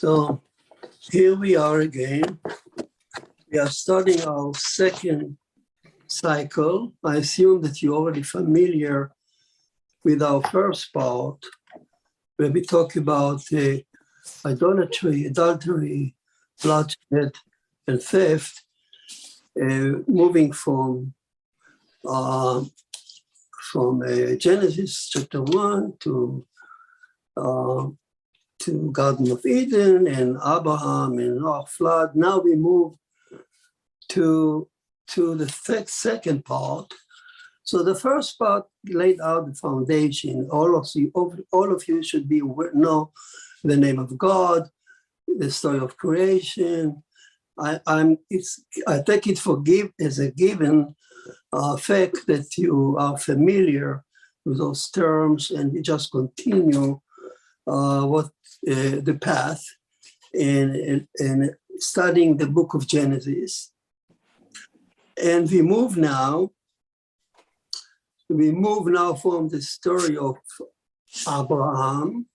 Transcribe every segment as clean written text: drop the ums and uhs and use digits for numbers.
So here we are again. We are starting our second cycle. I assume that you're already familiar with our first part, where we talk about idolatry, adultery, bloodshed, and theft, moving from Genesis chapter 1 to Garden of Eden and Abraham and Noah flood. Now we move to the second part. So the first part laid out the foundation. All of you should know the name of God, the story of creation. I take it as a given fact that you are familiar with those terms, and we just continue the path in studying the book of Genesis. And we move now from the story of Abraham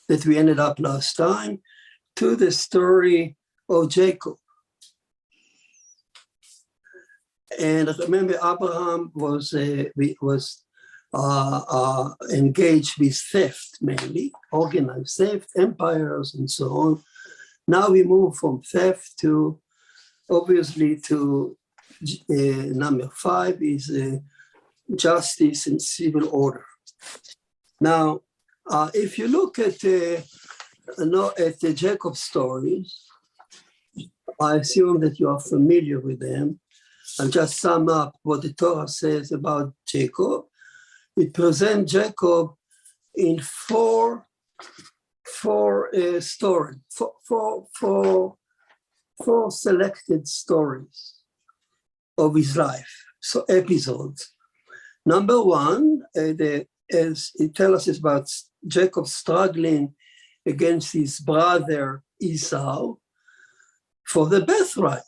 that we ended up last time to the story of Jacob. And remember, Abraham was engaged with theft mainly, organized theft, empires, and so on. Now we move from theft to, obviously, to number 5 is justice and civil order. Now, if you look at the Jacob stories, I assume that you are familiar with them. I'll just sum up what the Torah says about Jacob. It presents Jacob in four selected stories of his life, so episodes. Number 1, as it tells us about Jacob struggling against his brother Esau for the birthright.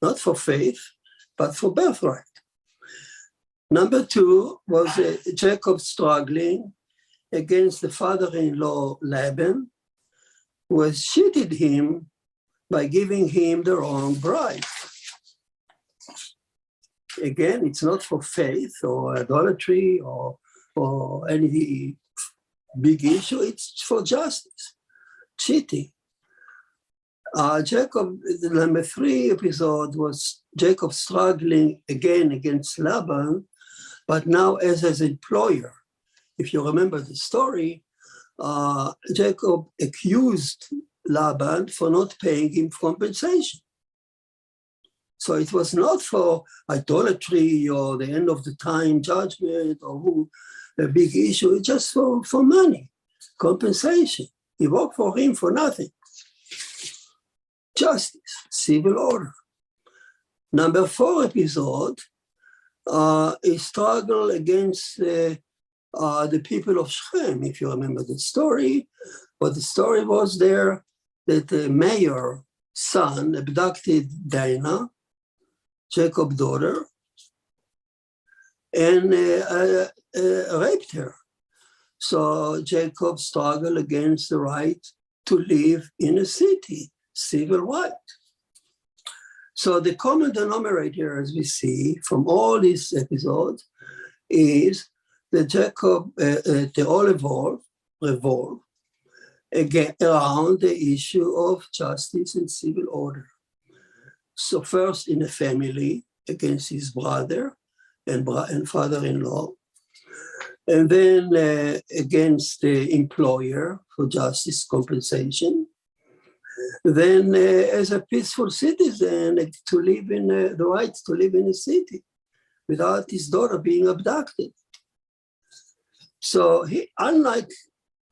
Not for faith, but for birthright. Number 2 was Jacob struggling against the father-in-law Laban, who has cheated him by giving him the wrong bride. Again, it's not for faith or idolatry or any big issue, it's for justice, cheating. Jacob, the number 3 episode was Jacob struggling again against Laban, but now as his employer. If you remember the story, Jacob accused Laban for not paying him compensation. So it was not for idolatry or the end of the time judgment or a big issue, it's just for money, compensation. He worked for him for nothing. Justice, civil order. Number 4 episode, a struggle against the people of Shechem, if you remember the story. But the story was there that the mayor's son abducted Dinah, Jacob's daughter, and raped her. So Jacob struggled against the right to live in a city, civil right. So the common denominator, as we see from all these episodes, is that Jacob, they all revolve again around the issue of justice and civil order. So first in a family against his brother and father-in-law, and then against the employer for justice compensation. Then as a peaceful citizen to live in the right to live in a city without his daughter being abducted. So he, unlike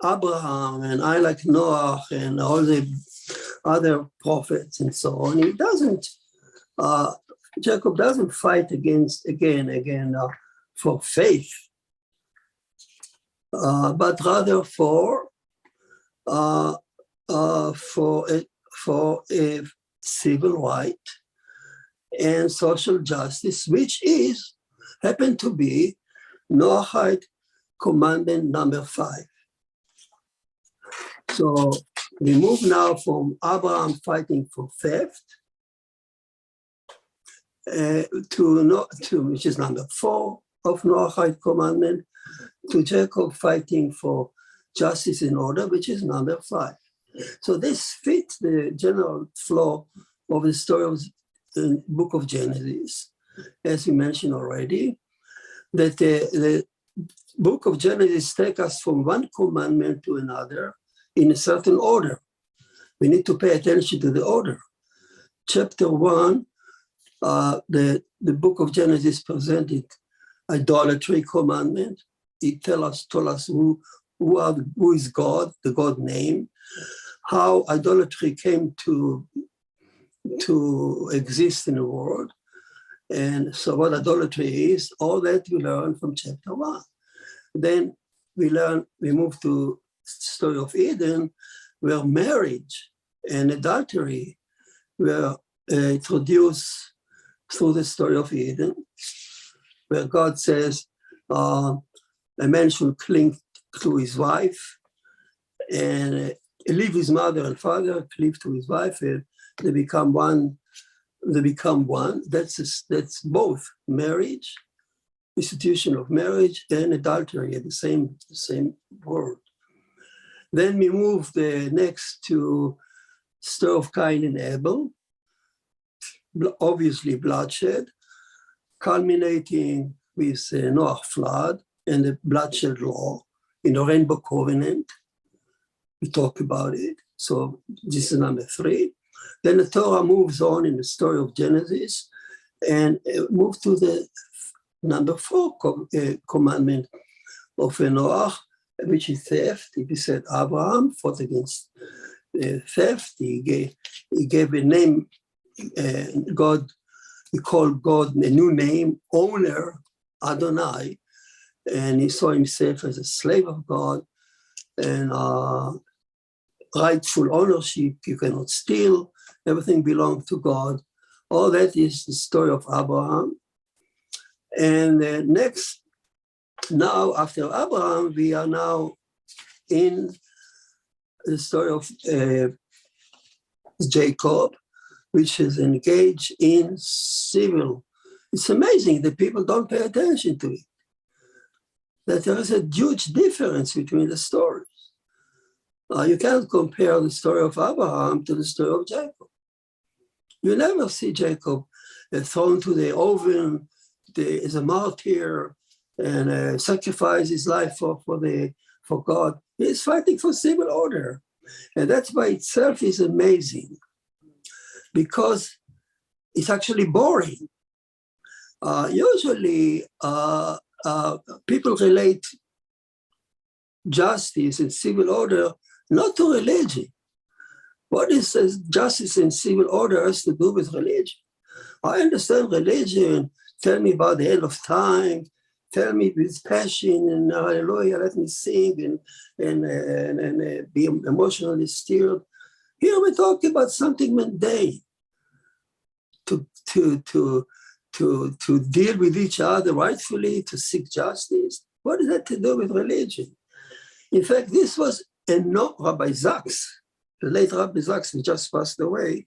Abraham and unlike Noah and all the other prophets and so on, he doesn't, Jacob doesn't fight against, again, for faith, but rather for a civil right and social justice, which happened to be Noahide commandment number 5. So we move now from Abraham fighting for theft to which is number 4 of Noahide commandment, to Jacob fighting for justice and order, which is number 5. So this fits the general flow of the story of the book of Genesis, as we mentioned already, that the book of Genesis takes us from one commandment to another in a certain order. We need to pay attention to the order. Chapter 1, the book of Genesis presented idolatry commandment. It told us who is God, the God name, how idolatry came to exist in the world. And so what idolatry is, all that we learn from chapter 1. Then we move to story of Eden, where marriage and adultery were introduced through the story of Eden, where God says a man should cling to his wife and leave his mother and father, cleave to his wife, and they become one. That's both marriage, institution of marriage, and adultery at the same word. Then we move the next to story of Cain and Abel, obviously bloodshed, culminating with Noah flood and the bloodshed law in the Rainbow Covenant. We talk about it. So this is number 3. Then the Torah moves on in the story of Genesis and moves to the number 4 commandment of Noah, which is theft. He said Abraham fought against theft. He gave a name, God. He called God a new name, owner, Adonai, and he saw himself as a slave of God and rightful ownership. You cannot steal. Everything belongs to God. All that is the story of Abraham. And next, now after Abraham, we are now in the story of Jacob, which is engaged in civil. It's amazing that people don't pay attention to it, that there is a huge difference between the stories. You can't compare the story of Abraham to the story of Jacob. You never see Jacob thrown to the oven as a martyr and sacrifice his life for God. He's fighting for civil order. And that by itself is amazing, because it's actually boring. Usually, people relate justice and civil order not to religion. What is justice and civil order has to do with religion? I understand religion. Tell me about the end of time. Tell me with passion and hallelujah, let me sing and be emotionally stirred. Here we're talking about something mundane. To deal with each other rightfully, to seek justice. What does that to do with religion? In fact, this was Rabbi Zaks, the late Rabbi Zaks, who just passed away.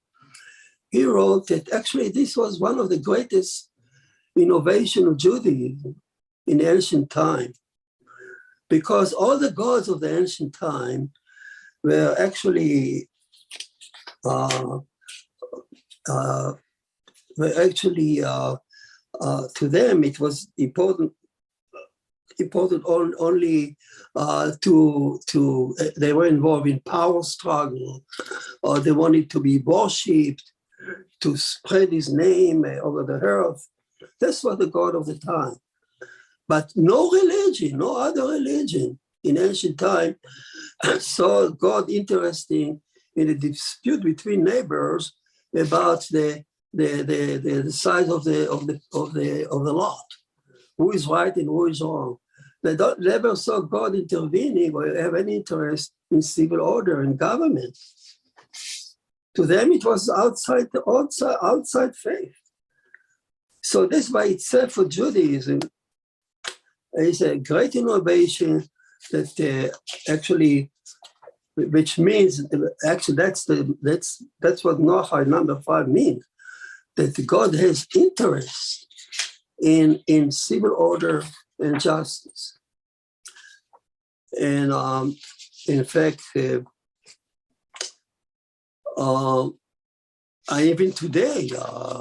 He wrote that actually this was one of the greatest innovation of Judaism in ancient time, because all the gods of the ancient time were actually to them it was important only to they were involved in power struggle, or they wanted to be worshipped, to spread his name over the earth. That's what the God of the time. But no religion, no other religion in ancient time saw God interesting in a dispute between neighbors about the size of the lot, who is right and who is wrong. They never saw God intervening or have any interest in civil order and government. To them, it was outside faith. So this by itself for Judaism is a great innovation that actually which means actually that's what Noahide number 5 means, that God has interest in civil order and justice. And in fact, even today,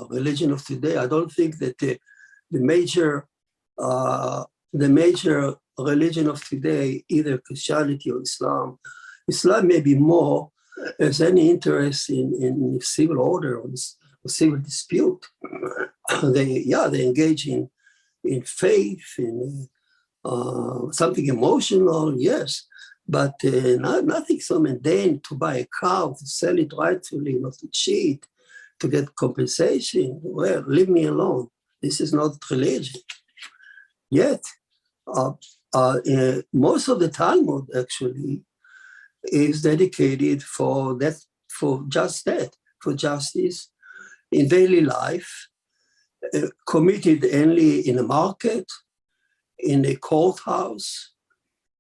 religion of today, I don't think that the major religion of today, either Christianity or Islam maybe more has any interest in civil order or civil dispute. They engage in faith, in something emotional, yes, but nothing so mundane to buy a cow, to sell it rightfully, not to cheat, to get compensation. Well, leave me alone. This is not religion. Yet, most of the Talmud actually is dedicated for justice in daily life, committed only in a market, in a courthouse,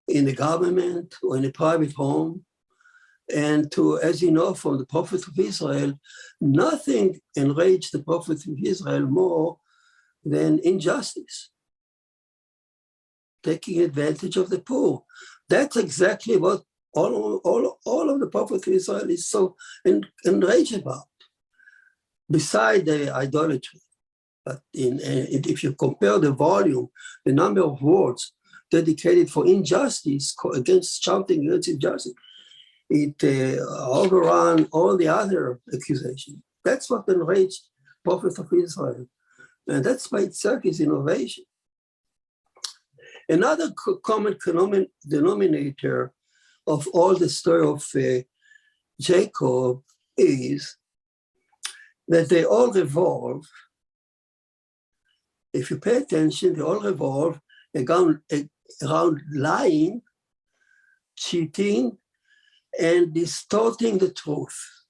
in the government, or in a private home. And as you know from the Prophet of Israel, nothing enraged the Prophet of Israel more than injustice, taking advantage of the poor. That's exactly what all of the Prophet of Israel is so enraged about, beside the idolatry. But if you compare the volume, the number of words dedicated for injustice, shouting against injustice, it overran all the other accusations. That's what enraged Prophet of Israel. And that's by itself is innovation. Another common denominator of all the story of Jacob is that they all revolve, if you pay attention, they all revolve around lying, cheating, and distorting the truth.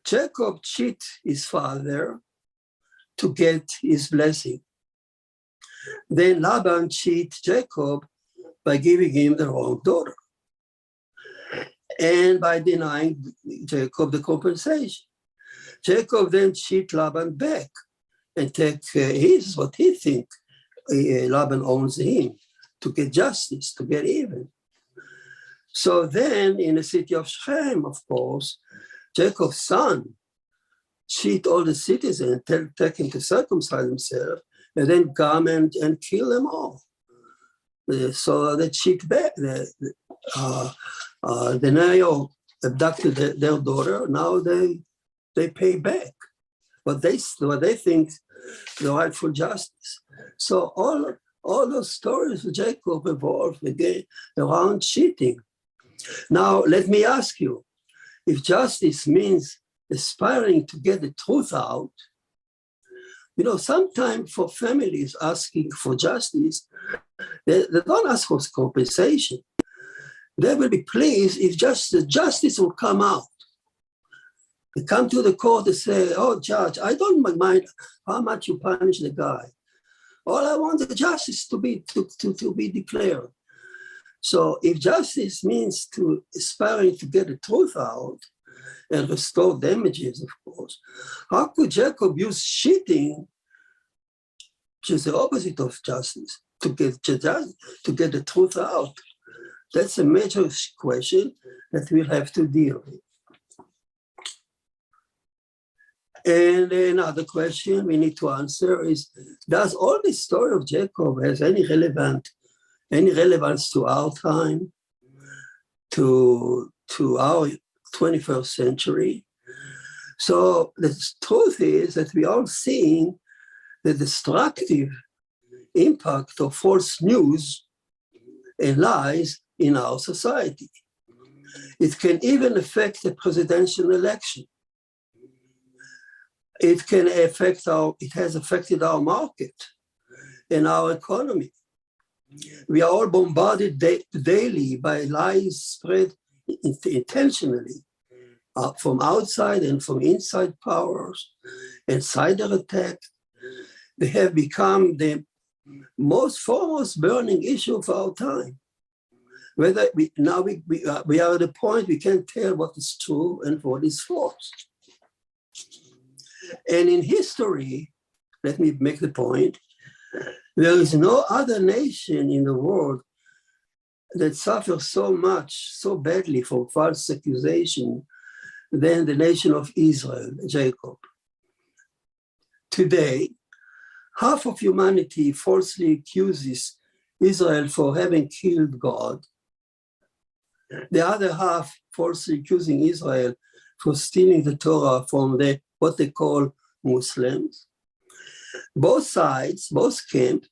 Jacob cheated his father to get his blessing. Then Laban cheated Jacob by giving him the wrong daughter and by denying Jacob the compensation. Jacob then cheated Laban back and take what he thinks Laban owns him, to get justice, to get even. So then in the city of Shechem, of course, Jacob's son cheat all the citizens and take him to circumcise himself, and then come and kill them all. So they cheat back. The Neo abducted their daughter. Now they pay back what they think the rightful justice. So all those stories of Jacob revolve again around cheating. Now let me ask you, if justice means aspiring to get the truth out, sometimes for families asking for justice, they don't ask for compensation. They will be pleased if just the justice will come out. They come to the court and say, "Oh, judge, I don't mind how much you punish the guy. All I want is justice to be declared." So if justice means to aspiring to get the truth out and restore damages, of course, how could Jacob use cheating, which is the opposite of justice, to get the truth out? That's a major question that we'll have to deal with. And another question we need to answer is, does all this story of Jacob has any relevance to our time, to our 21st century? So the truth is that we are seeing the destructive impact of false news and lies in our society. It can even affect the presidential election. It has affected our market and our economy. We are all bombarded daily by lies spread intentionally from outside and from inside powers and cyber attacks. They have become the most foremost burning issue of our time. Whether we are at a point we can't tell what is true and what is false. And in history, let me make the point, there is no other nation in the world that suffers so much, so badly from false accusation than the nation of Israel, Jacob. Today, half of humanity falsely accuses Israel for having killed God. The other half falsely accusing Israel for stealing the Torah from what they call Muslims. Both sides, both camps,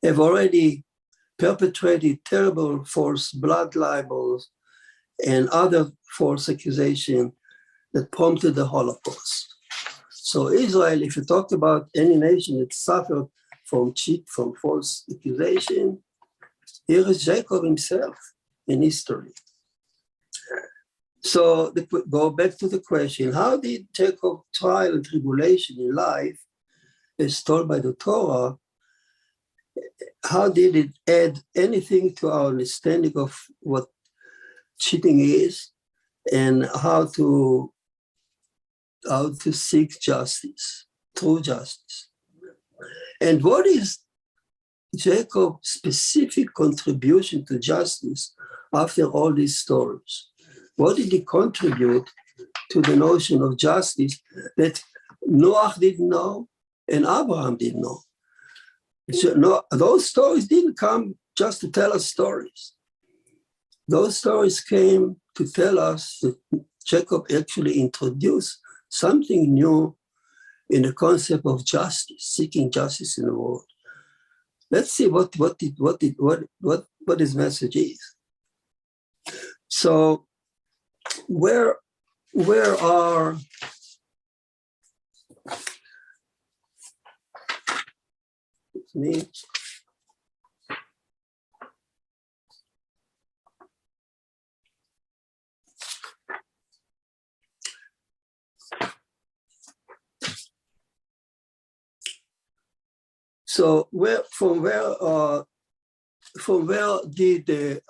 have already perpetrated terrible false blood libels and other false accusations that prompted the Holocaust. So Israel, if you talk about any nation that suffered from false accusation, here is Jacob himself in history. So go back to the question, how did Jacob's trial and tribulation in life, as told by the Torah, how did it add anything to our understanding of what cheating is and how to seek justice, true justice? And what is Jacob's specific contribution to justice after all these stories? What did he contribute to the notion of justice that Noah didn't know and Abraham didn't know? So, no, those stories didn't come just to tell us stories. Those stories came to tell us that Jacob actually introduced something new in the concept of justice, seeking justice in the world. Let's see what his message is. So, where are me? So from where did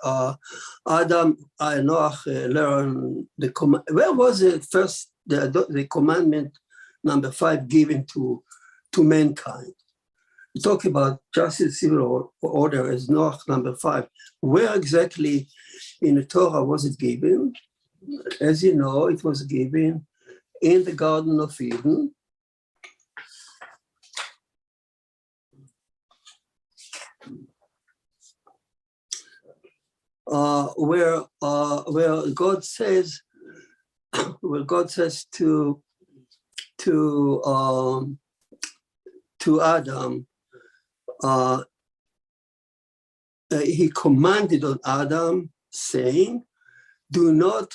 Adam and Noah learn the command? Where was the first the commandment number 5 given to mankind? We talk about justice, civil order as Noah number 5. Where exactly in the Torah was it given? As you know, it was given in the Garden of Eden. Where God says to Adam, he commanded on Adam, saying, "Do not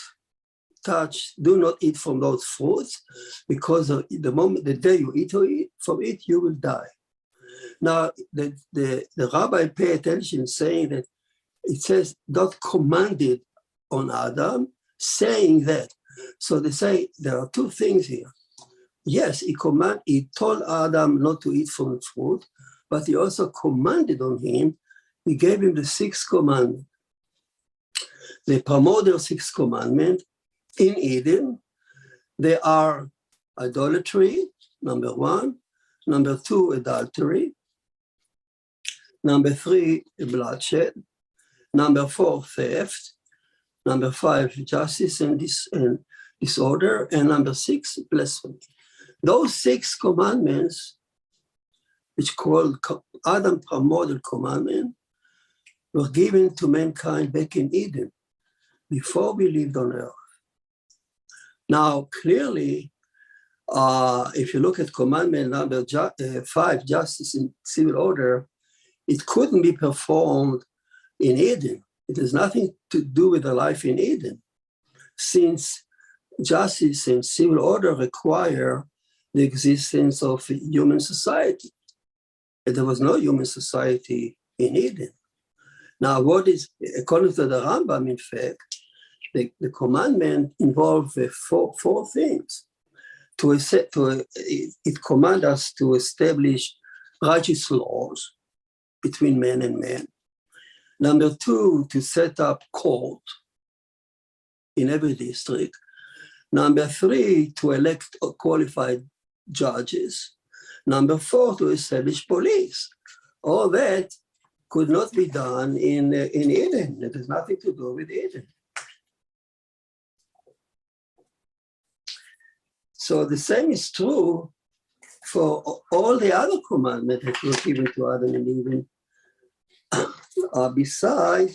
eat from those fruits, because the day you eat from it, you will die." Now, the rabbi pay attention, saying that it says, not commanded on Adam, saying that. So they say there are two things here. Yes, he told Adam not to eat from the fruit, but he also commanded on him, he gave him the 6th commandment. The primordial 6th commandment in Eden, they are idolatry, number 1, number 2, adultery, number 3, bloodshed, number 4, theft, number 5, justice and disorder, and number 6, blasphemy. Those 6 commandments, which called Adam's primordial commandment, were given to mankind back in Eden, before we lived on earth. Now, clearly, if you look at commandment number 5, justice and civil order, it couldn't be performed in Eden. It has nothing to do with the life in Eden, since justice and civil order require the existence of human society. And there was no human society in Eden. Now, according to the Rambam, in fact, the commandment involved four things. It commands us to establish righteous laws between man and man. Number two, to set up court in every district. Number three, to elect qualified judges. Number four, to establish police. All that could not be done in Eden. It has nothing to do with Eden. So the same is true for all the other commandments that were given to Adam and Eve. Beside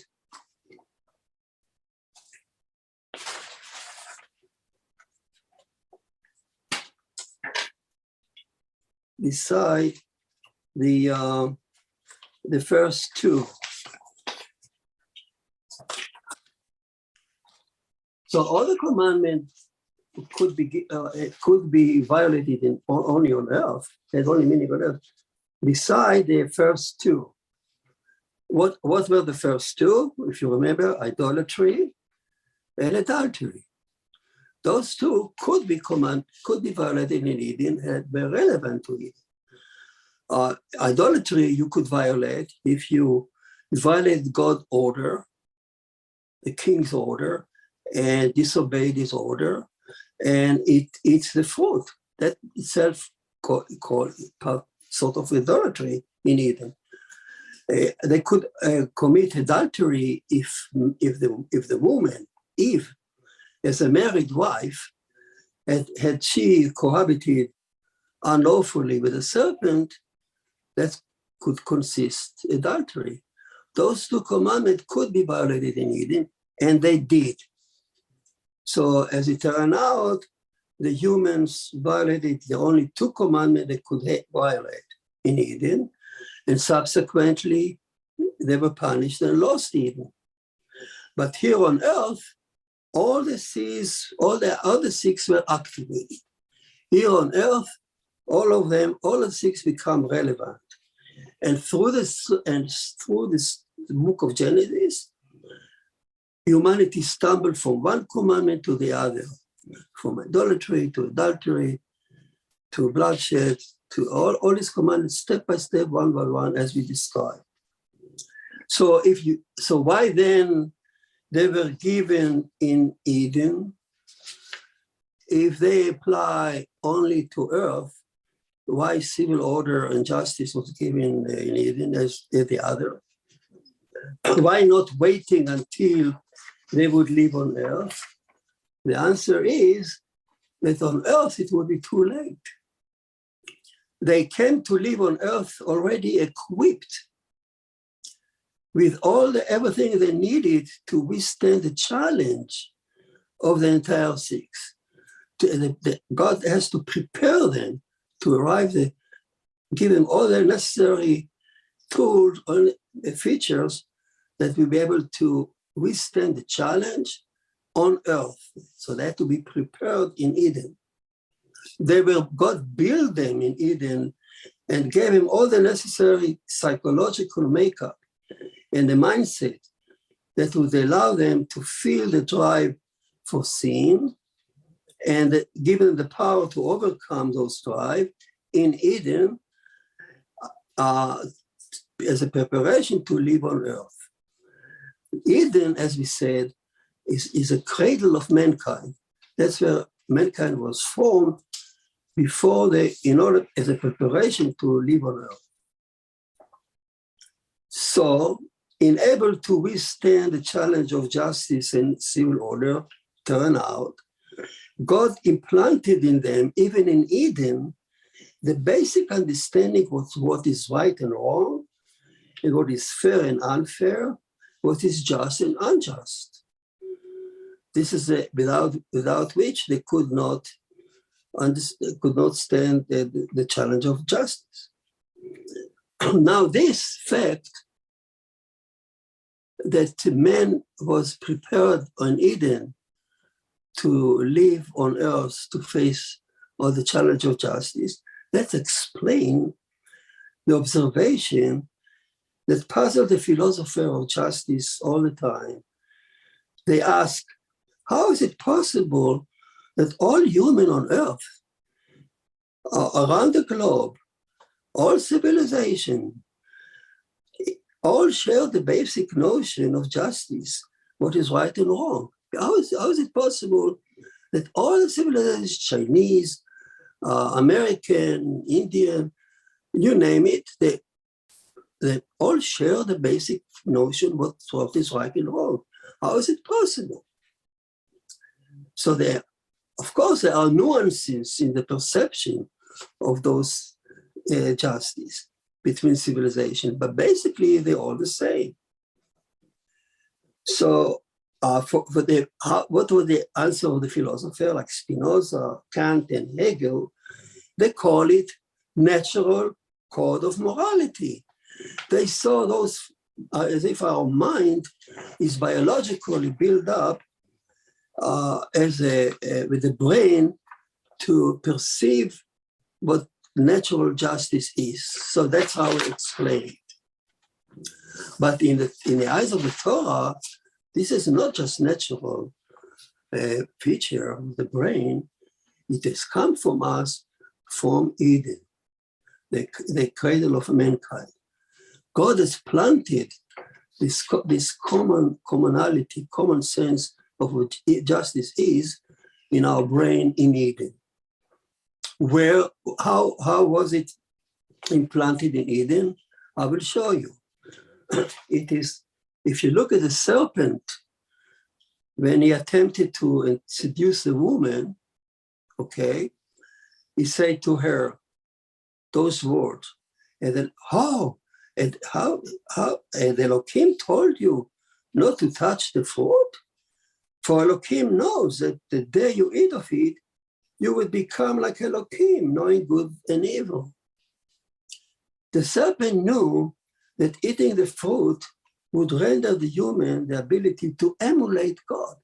the first two. So all the commandments could be violated only on earth. There's only meaning on earth. Beside the first two. What were the first two? If you remember, idolatry and adultery. Those two could be violated in Eden and were relevant to Eden. Idolatry you could violate if you violate God's order, the king's order, and disobey his order, and it eats the fruit. That itself called sort of idolatry in Eden. They could commit adultery if the woman, Eve, as a married wife, had she cohabited unlawfully with a serpent, that could consist adultery. Those two commandments could be violated in Eden, and they did. So as it turned out, the humans violated the only two commandments they could violate in Eden, and subsequently they were punished and lost Eden. But here on earth, all the other six were activated. Here on earth, all the six become relevant. And through this book of Genesis, humanity stumbled from one commandment to the other, from idolatry to adultery, to bloodshed, to all these commandments, step by step, one by one, as we described. So why then they were given in Eden? If they apply only to earth, why civil order and justice was given in Eden as the other? Why not waiting until they would live on earth? The answer is that on earth it would be too late. They came to live on earth already equipped with everything they needed to withstand the challenge of the entire six. God has to prepare them to arrive there, give them all the necessary tools, all the features that will be able to withstand the challenge on earth. So they had to be prepared in Eden. God built them in Eden and gave him all the necessary psychological makeup and the mindset that would allow them to feel the drive for sin and give them the power to overcome those drive in Eden as a preparation to live on earth. Eden, as we said, is a cradle of mankind. That's where mankind was formed as a preparation to live on earth. So, able to withstand the challenge of justice and civil order, turn out, God implanted in them, even in Eden, the basic understanding of what is right and wrong, and what is fair and unfair, what is just and unjust. This is without which they could not stand the challenge of justice. Now, this fact that man was prepared on Eden to live on earth to face all the challenge of justice, that explains the observation that puzzled the philosopher of justice all the time. They ask, how is it possible that all humans on earth, around the globe, all civilization, all share the basic notion of justice, what is right and wrong. How is it possible that all the civilizations, Chinese, American, Indian, you name it, they all share the basic notion what is right and wrong. How is it possible? So of course, there are nuances in the perception of those justice between civilizations, but basically they're all the same. So what was the answer of the philosopher like Spinoza, Kant, and Hegel? They call it natural code of morality. They saw those as if our mind is biologically built up with the brain to perceive what natural justice is. So that's how we explain it. But in the eyes of the Torah, this is not just natural feature of the brain. It has come from us from Eden, the cradle of mankind. God has planted this commonality, common sense of what justice is in our brain in Eden. How was it implanted in Eden? I will show you. It is, if you look at the serpent, when he attempted to seduce the woman, okay, he said to her those words, and then how and Elohim told you not to touch the fruit? For Elohim knows that the day you eat of it, you will become like Elohim, knowing good and evil. The serpent knew that eating the fruit would render the human the ability to emulate God.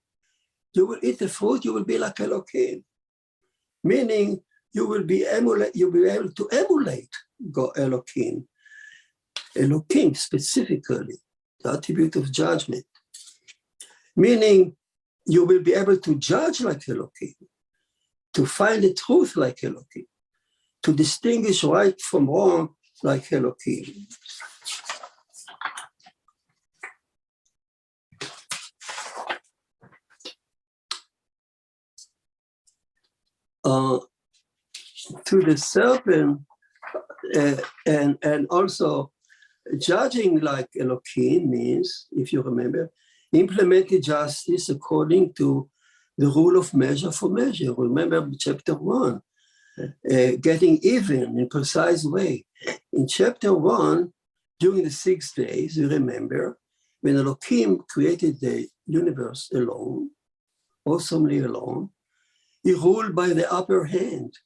You will eat the fruit, you will be like Elohim, meaning you will be able to emulate God, Elohim. Elohim specifically, the attribute of judgment, meaning you will be able to judge like Elohim, to find the truth like Elohim, to distinguish right from wrong like Elohim. To the serpent, and also judging like Elohim means, if you remember, implementing justice according to the rule of measure for measure. Remember chapter 1, getting even in precise way. In chapter 1, during the 6 days, you remember, when Elohim created the universe alone, awesomely alone, he ruled by the upper hand.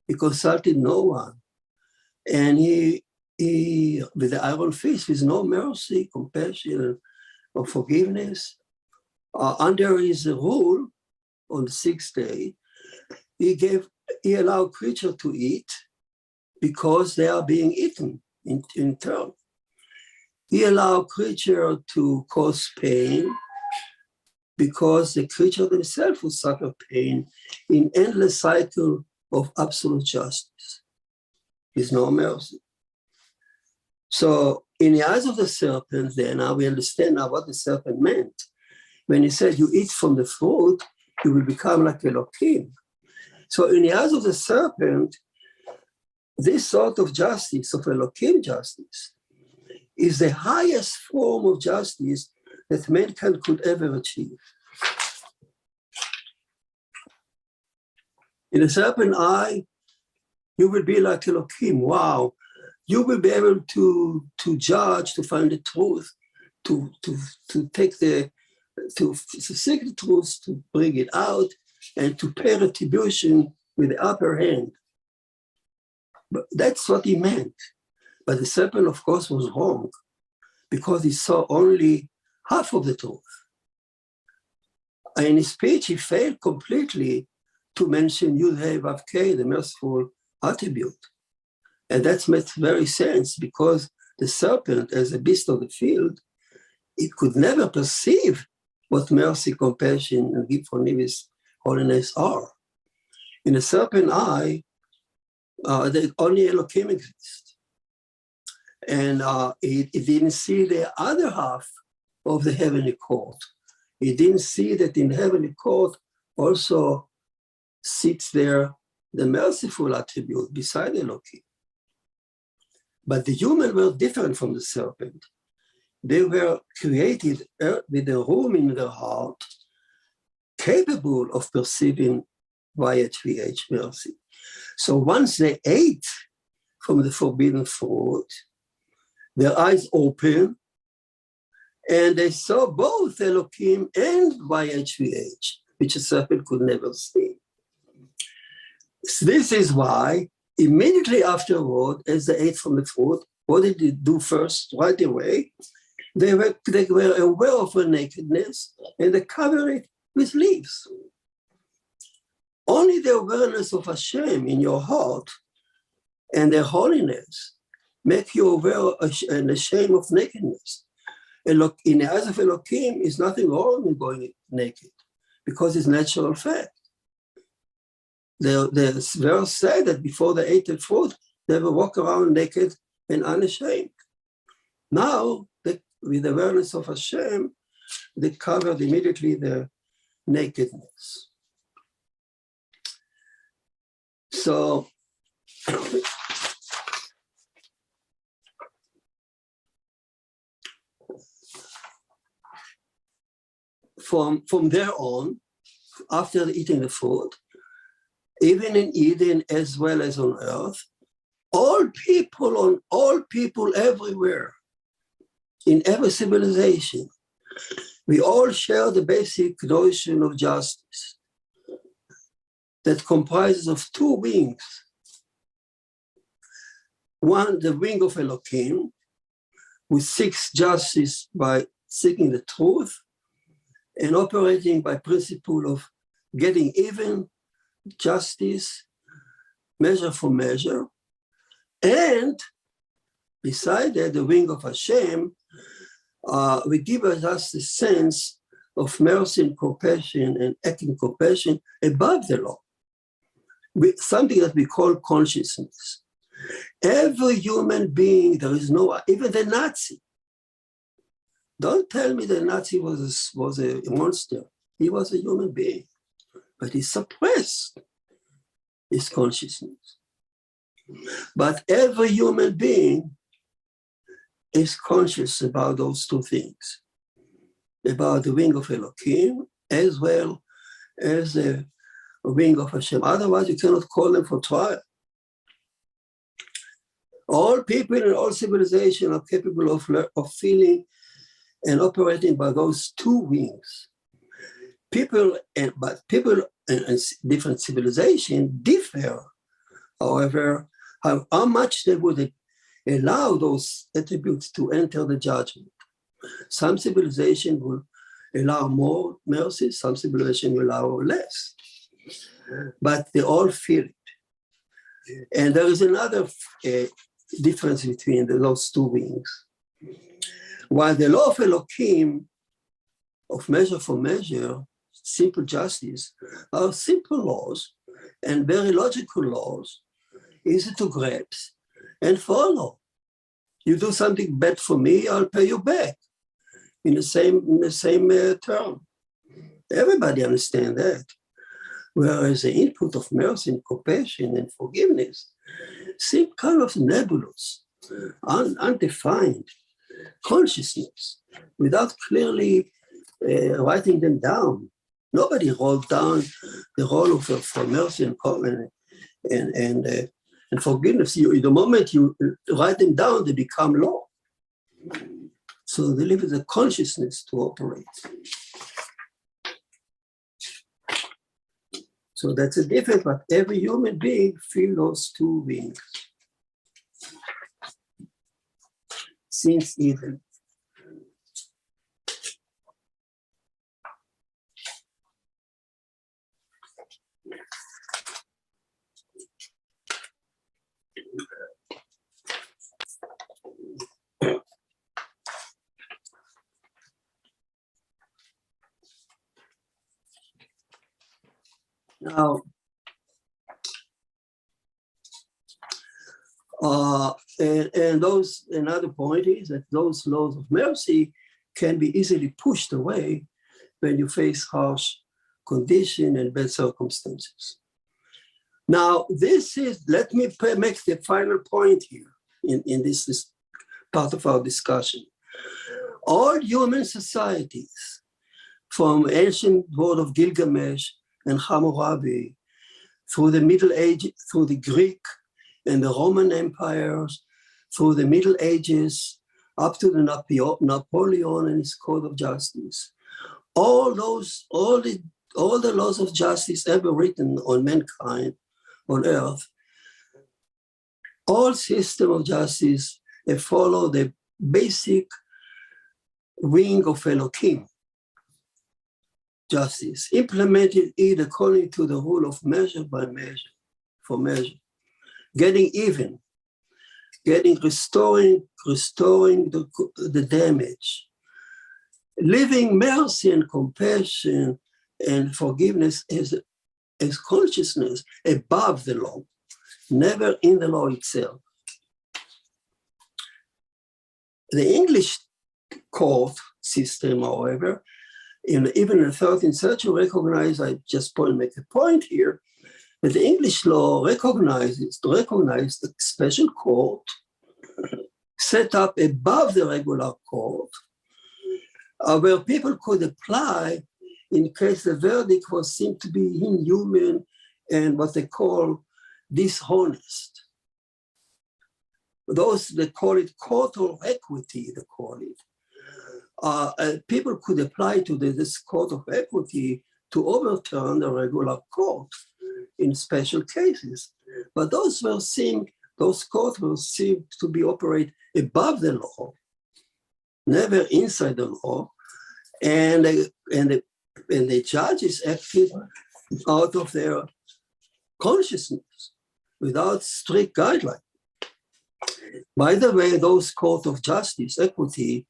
He consulted no one. And he with the iron fist, with no mercy, compassion, or forgiveness, under his rule on the 6th day, he allowed creatures to eat because they are being eaten in turn. He allowed creatures to cause pain because the creature themselves will suffer pain in endless cycle of absolute justice. There's no mercy. So in the eyes of the serpent, then now we understand now what the serpent meant. When he said, you eat from the fruit, you will become like Elohim. So in the eyes of the serpent, this sort of justice, of Elohim justice, is the highest form of justice that mankind could ever achieve. In the serpent eye, you will be like Elohim. Wow. You will be able to judge, to find the truth, to seek the truth, to bring it out, and to pay retribution with the upper hand. But that's what he meant. But the serpent, of course, was wrong because he saw only half of the truth. In his speech, he failed completely to mention Yud-Heh Vav-Keh, the merciful attribute. And that makes very sense because the serpent, as a beast of the field, it could never perceive what mercy, compassion, and forgiveness, holiness are. In the serpent eye, only Elohim exists. And he didn't see the other half of the heavenly court. He didn't see that in the heavenly court also sits there the merciful attribute beside Elohim. But the humans were different from the serpent. They were created with a room in their heart capable of perceiving YHVH mercy. So once they ate from the forbidden fruit, their eyes opened and they saw both Elohim and YHVH, which a serpent could never see. So this is why immediately afterward, as they ate from the fruit, what did they do first? Right away, they were aware of their nakedness and they covered it with leaves. Only the awareness of Hashem in your heart and their holiness make you aware and ashamed of nakedness. In the eyes of Elohim, is nothing wrong with going naked because it's natural fact. The verse said that before they ate the fruit, they would walk around naked and unashamed. Now, with the awareness of Hashem, they covered immediately their nakedness. So, from there on, after eating the fruit, even in Eden as well as on earth, all people everywhere, in every civilization, we all share the basic notion of justice that comprises of two wings. One, the wing of Elohim, who seeks justice by seeking the truth and operating by principle of getting even, justice, measure for measure. And beside that, the wing of Hashem, we give us the sense of mercy and compassion and acting compassion above the law, something that we call consciousness. Every human being, there is no, even the Nazi. Don't tell me the Nazi was a monster. He was a human being, but he suppressed his consciousness. But every human being is conscious about those two things, about the wing of Elohim as well as the wing of Hashem. Otherwise, you cannot call them for trial. All people in all civilization are capable of feeling and operating by those two wings. People in different civilizations differ, however, how much they would allow those attributes to enter the judgment. Some civilization will allow more mercy, some civilization will allow less. But they all feel it. And there is another difference between those two wings. While the law of Elohim, of measure for measure, simple justice, are simple laws and very logical laws, easy to grasp and follow. You do something bad for me, I'll pay you back in the same term. Everybody understands that. Whereas the input of mercy and compassion and forgiveness seem kind of nebulous, undefined consciousness, without clearly writing them down. Nobody wrote down the role for mercy and forgiveness. The moment you write them down, they become law. So they leave the consciousness to operate. So that's a difference, but every human being feels those two wings. Since Eden. Now, And another point is that those laws of mercy can be easily pushed away when you face harsh conditions and bad circumstances. Now, let me make the final point here in this part of our discussion. All human societies, from ancient world of Gilgamesh and Hammurabi, through the Middle Ages, through the Greek and the Roman empires, through the Middle Ages, up to the Napoleon and his code of justice. All the laws of justice ever written on mankind, on earth, all system of justice, they follow the basic wing of Elohim justice, implemented it according to the rule of measure by measure, for measure, getting even, restoring the damage, living mercy and compassion and forgiveness as consciousness above the law, never in the law itself. The English court system, however, even in the 13th century, recognized, I just make a point here, that the English law recognized the special court set up above the regular court, where people could apply in case the verdict was seen to be inhuman and what they call dishonest. Those, they call it court of equity, they call it. People could apply to this court of equity to overturn the regular court in special cases. But those courts were seen to be operate above the law, never inside the law, and the judges acted out of their consciousness without strict guidelines. By the way, those courts of justice, equity,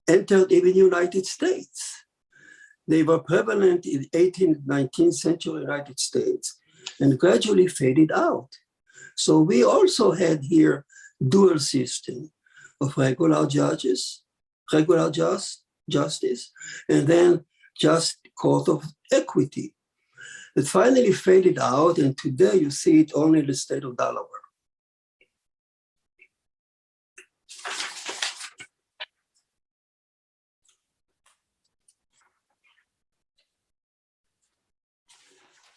entered even United States. They were prevalent in 18th, 19th century United States and gradually faded out. So we also had here dual system of regular judges, regular justice, and then just court of equity. It finally faded out, and today you see it only in the state of Delaware.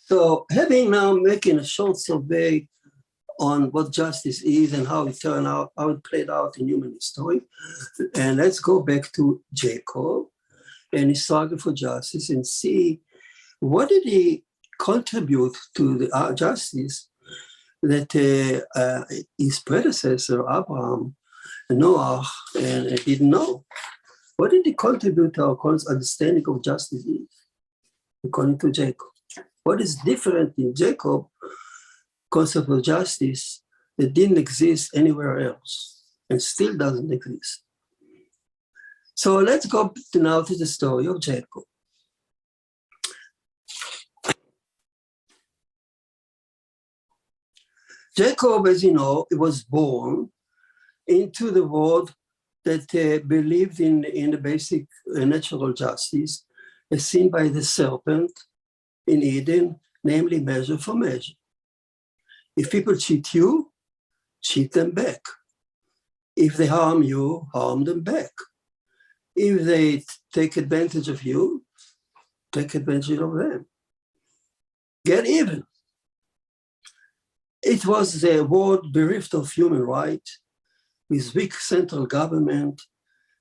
So having now making a short survey on what justice is and how it turned out, how it played out in human history, and let's go back to Jacob and his struggle for justice and see what did he contribute to the justice that his predecessor, Abraham, Noah, and didn't know. What did he contribute to our understanding of justice is, according to Jacob? What is different in Jacob concept of justice that didn't exist anywhere else and still doesn't exist? So let's go now to the story of Jacob. Jacob, as you know, was born into the world that believed in the basic natural justice as seen by the serpent in Eden, namely measure for measure. If people cheat you, cheat them back. If they harm you, harm them back. If they take advantage of you, take advantage of them. Get even. It was the world bereft of human rights, with weak central government,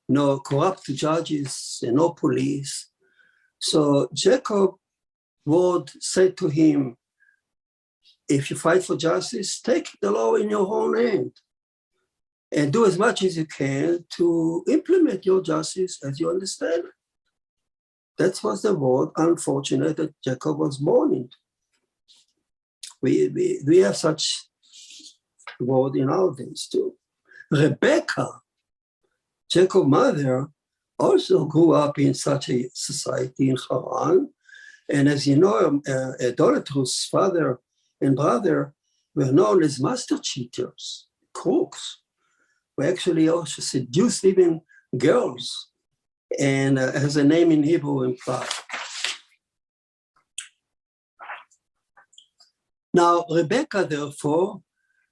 no corrupt judges, and no police. So Jacob would say to him, if you fight for justice, take the law in your own hand and do as much as you can to implement your justice as you understand it. That was the world, unfortunate, that Jacob was born into. We have such word in our days too. Rebecca, Jacob's mother, also grew up in such a society in Haran. And as you know, idolatrous father and brother were known as master cheaters, crooks. who actually also seduced even girls, and has a name in Hebrew implied. Now, Rebecca, therefore,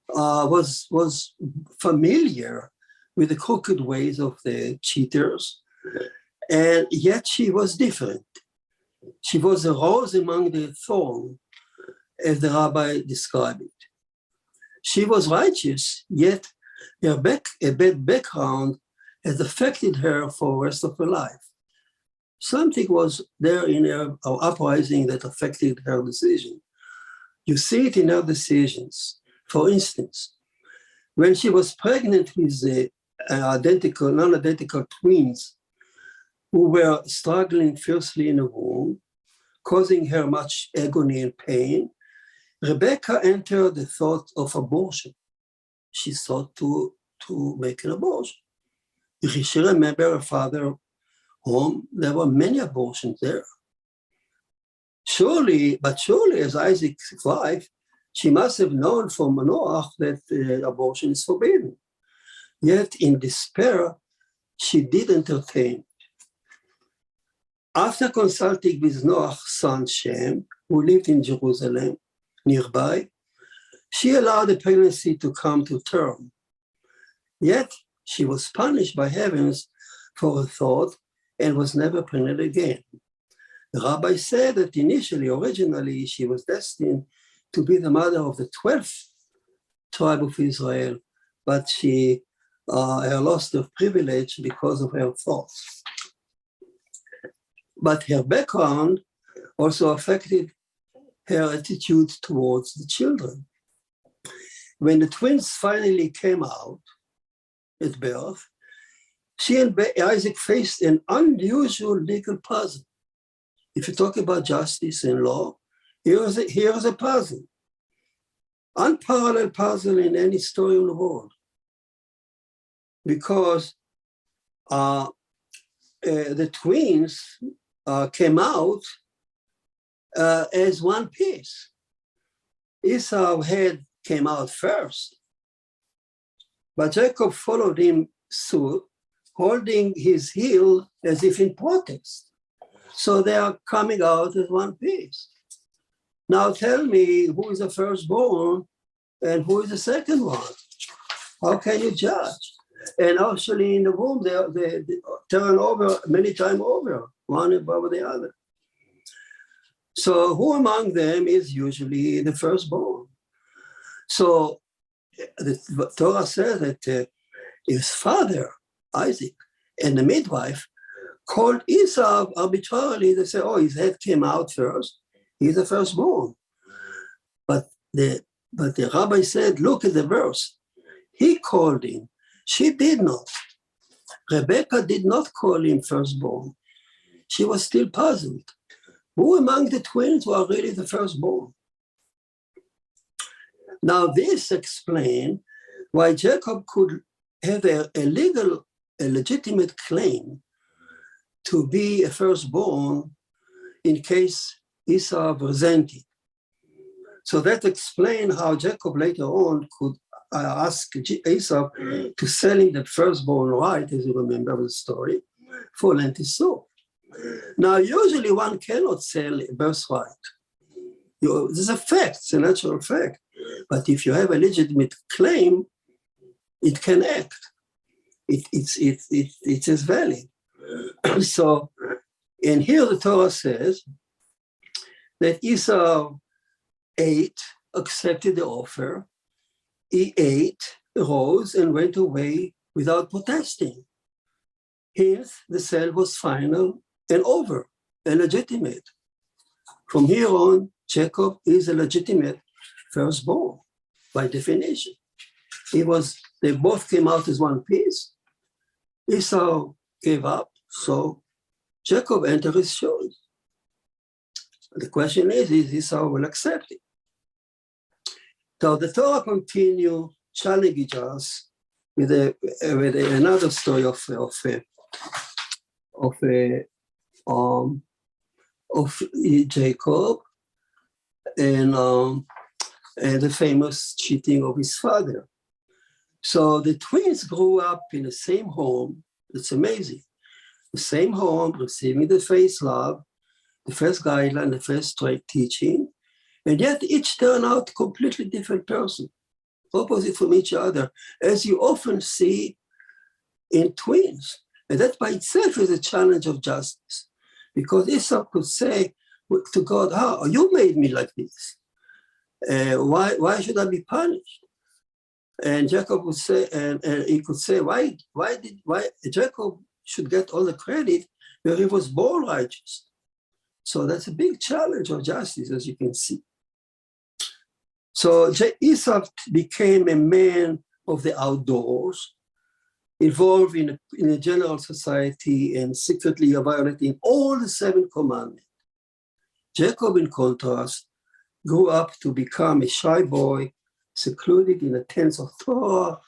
was familiar with the crooked ways of the cheaters, and yet she was different. She was a rose among the thorn, as the rabbi described it. She was righteous, yet a bad background has affected her for the rest of her life. Something was there in her uprising that affected her decision. You see it in her decisions. For instance, when she was pregnant with the non-identical twins who were struggling fiercely in the womb, causing her much agony and pain, Rebecca entered the thought of abortion. She sought to make an abortion. If she remembered her father's home, there were many abortions there. Surely, as Isaac's wife, she must have known from Noah that abortion is forbidden. Yet in despair, she did entertain. After consulting with Noah's son Shem, who lived in Jerusalem nearby, she allowed the pregnancy to come to term. Yet she was punished by heavens for her thought and was never pregnant again. The rabbi said that originally, she was destined to be the mother of the 12th tribe of Israel, but she lost her privilege because of her thoughts. But her background also affected her attitude towards the children. When the twins finally came out at birth, she and Isaac faced an unusual legal puzzle. If you talk about justice and law, here's a puzzle. Unparalleled puzzle in any story in the world. Because the twins came out as one piece. Esau's head came out first, but Jacob followed him suit, holding his heel as if in protest. So they are coming out as one piece. Now tell me who is the firstborn and who is the second one? How can you judge? And actually in the womb, they turn over many times over, one above the other. So who among them is usually the firstborn? So the Torah says that his father, Isaac, and the midwife called Esau arbitrarily. They say, oh, his head came out first. He's the firstborn. But the rabbi said, look at the verse. He called him. She did not. Rebecca did not call him firstborn. She was still puzzled. Who among the twins were really the firstborn? Now this explains why Jacob could have a legitimate claim to be a firstborn in case Esau resented. So that explains how Jacob later on could ask Esau to sell him the firstborn right, as you remember the story, for lentil soup. Now, usually one cannot sell a birthright. There's a fact, it's a natural fact. But if you have a legitimate claim, it can act. It is valid. So, and here the Torah says that Esau ate, accepted the offer. He ate, rose, and went away without protesting. Hence, the sale was final and over, and legitimate. From here on, Jacob is a legitimate firstborn, by definition. They both came out as one piece. Esau gave up, so Jacob entered his shoes. The question is Esau will accept it? So the Torah continues challenging us with another story of Jacob and the famous cheating of his father. So the twins grew up in the same home. It's amazing. The same home, receiving the first love, the first guideline, the first straight teaching, and yet each turned out a completely different person, opposite from each other, as you often see in twins. And that by itself is a challenge of justice, because Esau could say to God, "Oh, you made me like this. Why should I be punished?" And Jacob would say, and he could say, why Jacob should get all the credit where he was born righteous? So that's a big challenge of justice, as you can see. So Esau became a man of the outdoors, involved in a general society and secretly violating all the 7 commandments. Jacob, in contrast, grew up to become a shy boy, secluded in the tents of Torah,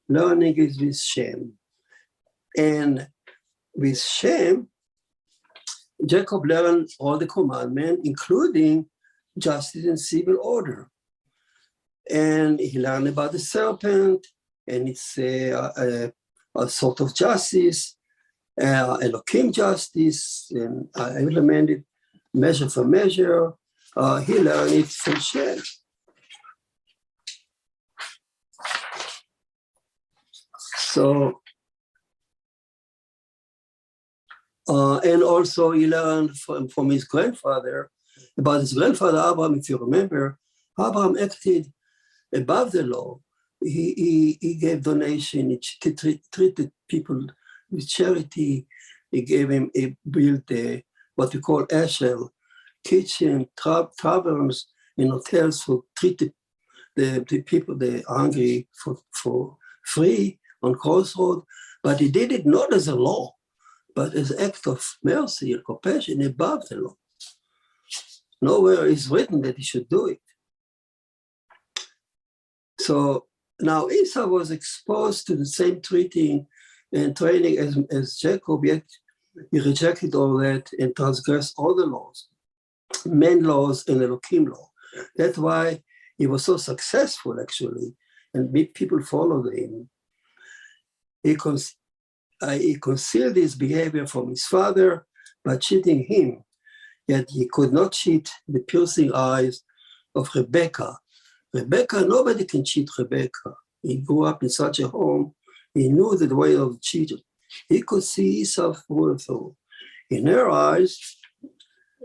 learning it with Shem. And with Shem, Jacob learned all the commandments, including justice and civil order. And he learned about the serpent, and it's a sort of justice, Elohim justice, and I implemented measure for measure. He learned it from Shem. So, and also he learned from his grandfather, about his grandfather Abraham. If you remember, Abraham acted above the law. He gave donation, he treated people with charity. He built what we call Eshel, kitchen, taverns, and hotels for treated the people, the hungry, for free on Crossroad. But he did it not as a law, but as an act of mercy and compassion above the law. Nowhere is written that he should do it. So now Esau was exposed to the same treating and training as Jacob, yet he rejected all that and transgressed all the laws, men laws and Elohim law. That's why he was so successful, actually, and people followed him. He concealed his behavior from his father by cheating him, yet he could not cheat the piercing eyes of Rebekah. Rebekah, nobody can cheat Rebekah. He grew up in such a home, he knew the way of cheating. He could see Esau through and through. In her eyes,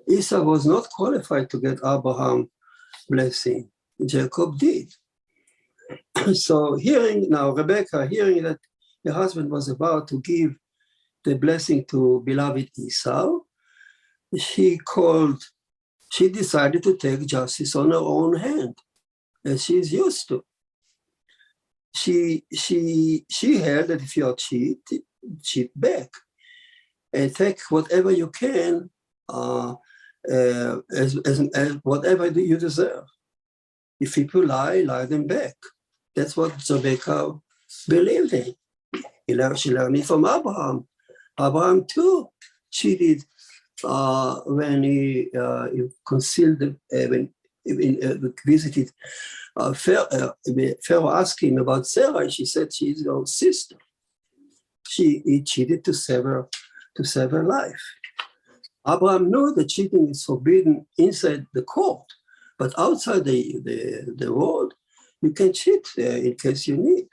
Esau was not qualified to get Abraham's blessing. Jacob did. So Rebekah, hearing that her husband was about to give the blessing to beloved Esau, she decided to take justice on her own hand, as she's used to. She held that if you cheat back, and take whatever you can as whatever you deserve. If people lie them back. That's what Rebekah believed in. She learned it from Abraham. Abraham too cheated when he concealed, when visited Pharaoh asked him about Sarah. She said she's your sister. He cheated to save her life. Abraham knew that cheating is forbidden inside the court, but outside the world, you can cheat in case you need.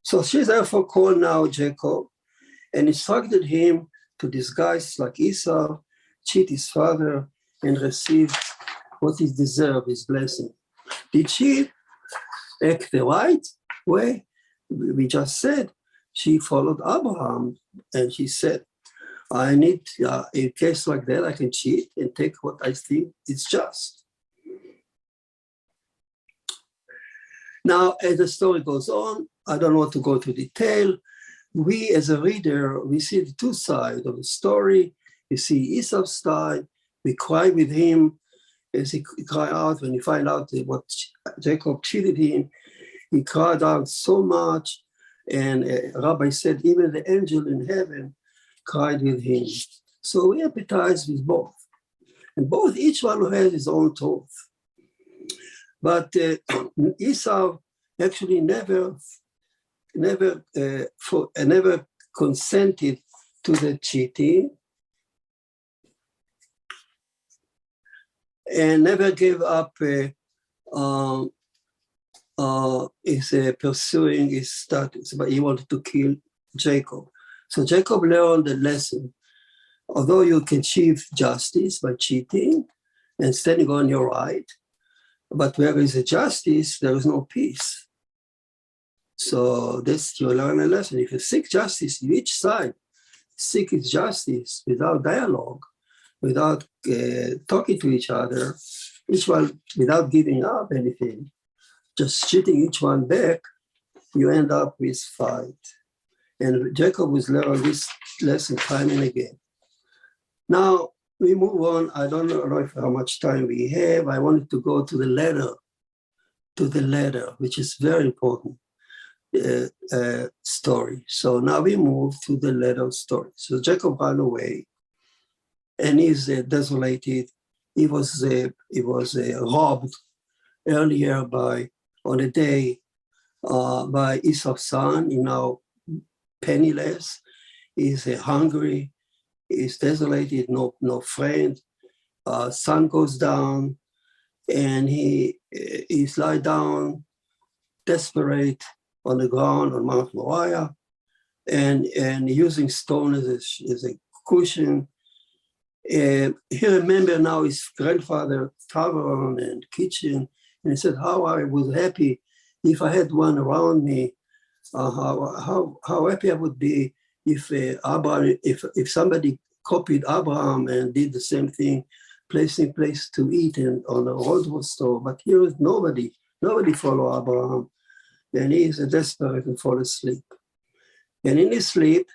So she therefore called now Jacob and instructed him to disguise like Esau, cheat his father, and receive what he deserved, his blessing. Did she act the right way? We just said she followed Abraham, and she said, I need, in a case like that, I can cheat and take what I think is just. Now, as the story goes on, I don't want to go to detail. We, as a reader, we see the two sides of the story. We see Esau's side. We cry with him as he cried out when he found out what Jacob cheated him. He cried out so much, and Rabbi said even the angel in heaven cried with him. So we empathize with both. And each one has his own truth. But Esau actually never consented to the cheating, and never gave up pursuing his status, but he wanted to kill Jacob. So Jacob learned the lesson. Although you can achieve justice by cheating and standing on your right, but where is a justice, there is no peace. So this, you learn a lesson. If you seek justice, each side seek its justice without dialogue, without talking to each other, each one without giving up anything, just cheating each one back, you end up with fight. And Jacob was learning this lesson time and again. Now we move on. I don't know how much time we have. I wanted to go to the letter, which is very important story. So now we move to the letter story. So Jacob ran away, and he's desolated. He was robbed earlier on a day by Esau's son. You know, penniless. He's hungry. He's desolated. No friend. Sun goes down, and he's lie down, desperate on the ground on Mount Moriah, and using stone as a cushion. He remembered now his grandfather tavern and kitchen, and he said, "How I was happy if I had one around me. How happy I would be if somebody copied Abraham and did the same thing, placing place to eat and on the road store. But here is nobody follow Abraham, and he is desperate and fall asleep. And in his sleep,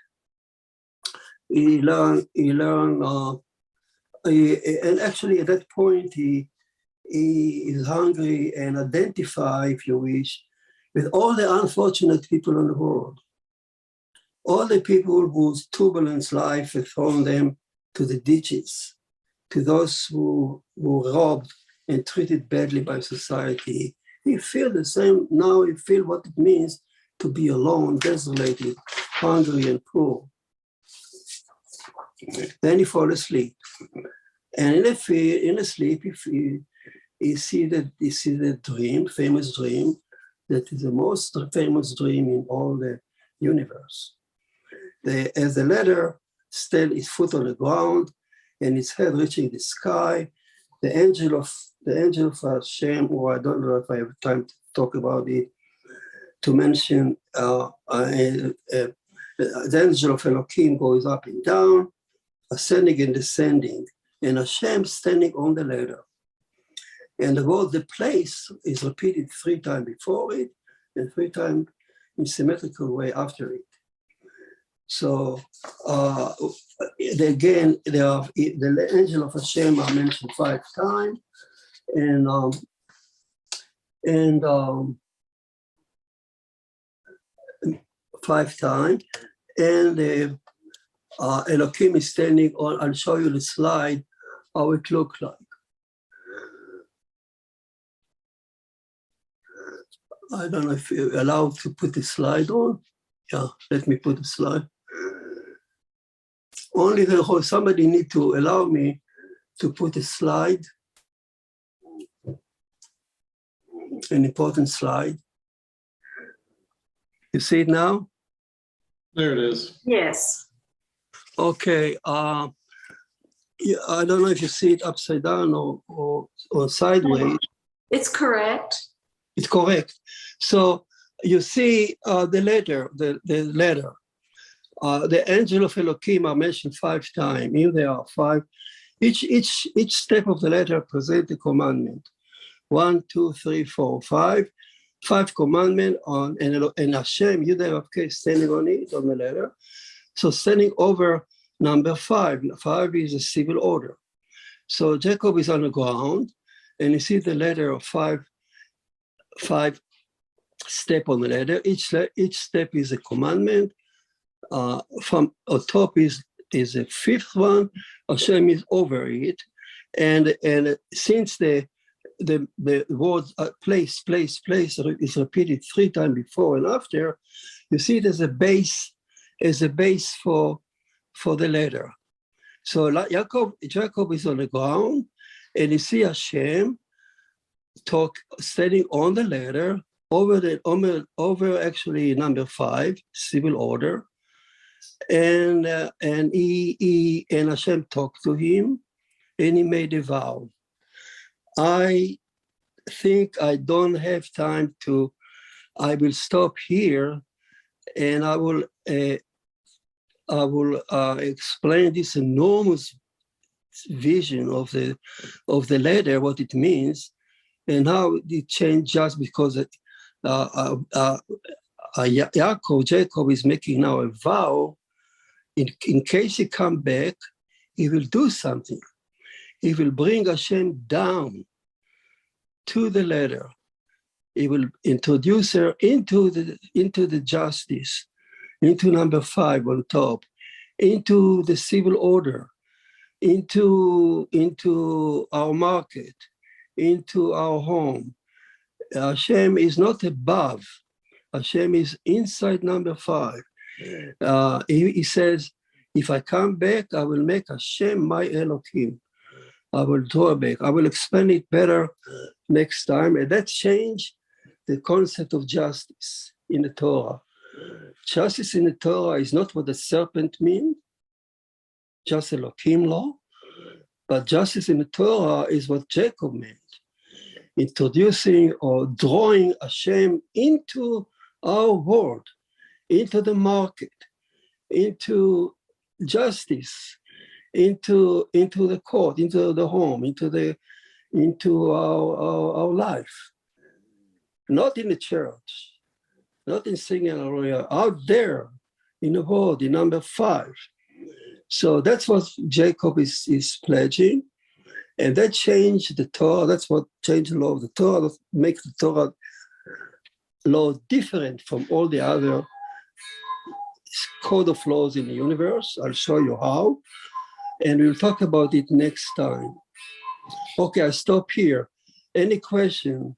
he learned, and actually at that point he is hungry and identify, if you wish, with all the unfortunate people in the world. All the people whose turbulent life has thrown them to the ditches, to those who were robbed and treated badly by society. He feels the same now. He feels what it means to be alone, desolated, hungry, and poor. Then he falls asleep, and in his sleep, he see the dream, famous dream, that is the most famous dream in all the universe. As the letter still his foot on the ground and his head reaching the sky, the angel of Hashem, or I don't know if I have time to talk about it, to mention the angel of Elohim goes up and down, ascending and descending, and Hashem standing on the ladder. And the place is repeated 3 times before it and 3 times in symmetrical way after it. So again, the angel of Hashem are mentioned 5 times, and 5 times, and Elohim is standing on. I'll show you the slide how it looks like. I don't know if you're allowed to put the slide on. Yeah, let me put the slide. Only somebody need to allow me to put a slide, an important slide. You see it now? There it is. Yes. Okay. Yeah, I don't know if you see it upside down or sideways. It's correct. It's correct. So you see the letter. The angel of Elohim are mentioned 5 times. Here there are 5. Each step of the letter presents a commandment. 1, 2, 3, 4, 5. 5 commandments on, and Hashem, you there, okay, standing on it, on the letter. So standing over number 5. 5 is a civil order. So Jacob is on the ground, and you see the letter of 5 step on the ladder. Each step is a commandment. From on top is a 5th one. Hashem is over it, and since the the word place is repeated 3 times before and after, you see it as a base for the letter. So like Jacob is on the ground, and you see Hashem standing on the ladder over actually number 5, civil order, and Hashem talked to him, and he made a vow. I think I don't have time to. I will stop here, and I will explain this enormous vision of the letter, what it means, and how it changed just because Jacob is making now a vow. In case he come back, he will do something. He will bring Hashem down to the letter. He will introduce her into the justice, into number 5 on top, into the civil order, into our market, into our home. Hashem is not above. Hashem is inside number 5. He says, if I come back, I will make Hashem my Elohim. I will draw back. I will explain it better next time. And that changed the concept of justice in the Torah. Justice in the Torah is not what the serpent means, just Elohim law, but justice in the Torah is what Jacob meant, introducing or drawing Hashem into our world, into the market, into justice, into the court, into the home, into our life. Not in the church, not in singing hallelujah, out there in the world, in number 5. So that's what Jacob is pledging. And that changed the Torah. That's what changed the law of the Torah, that makes the Torah law different from all the other code of laws in the universe. I'll show you how. And we'll talk about it next time. Okay, I stop here. Any question?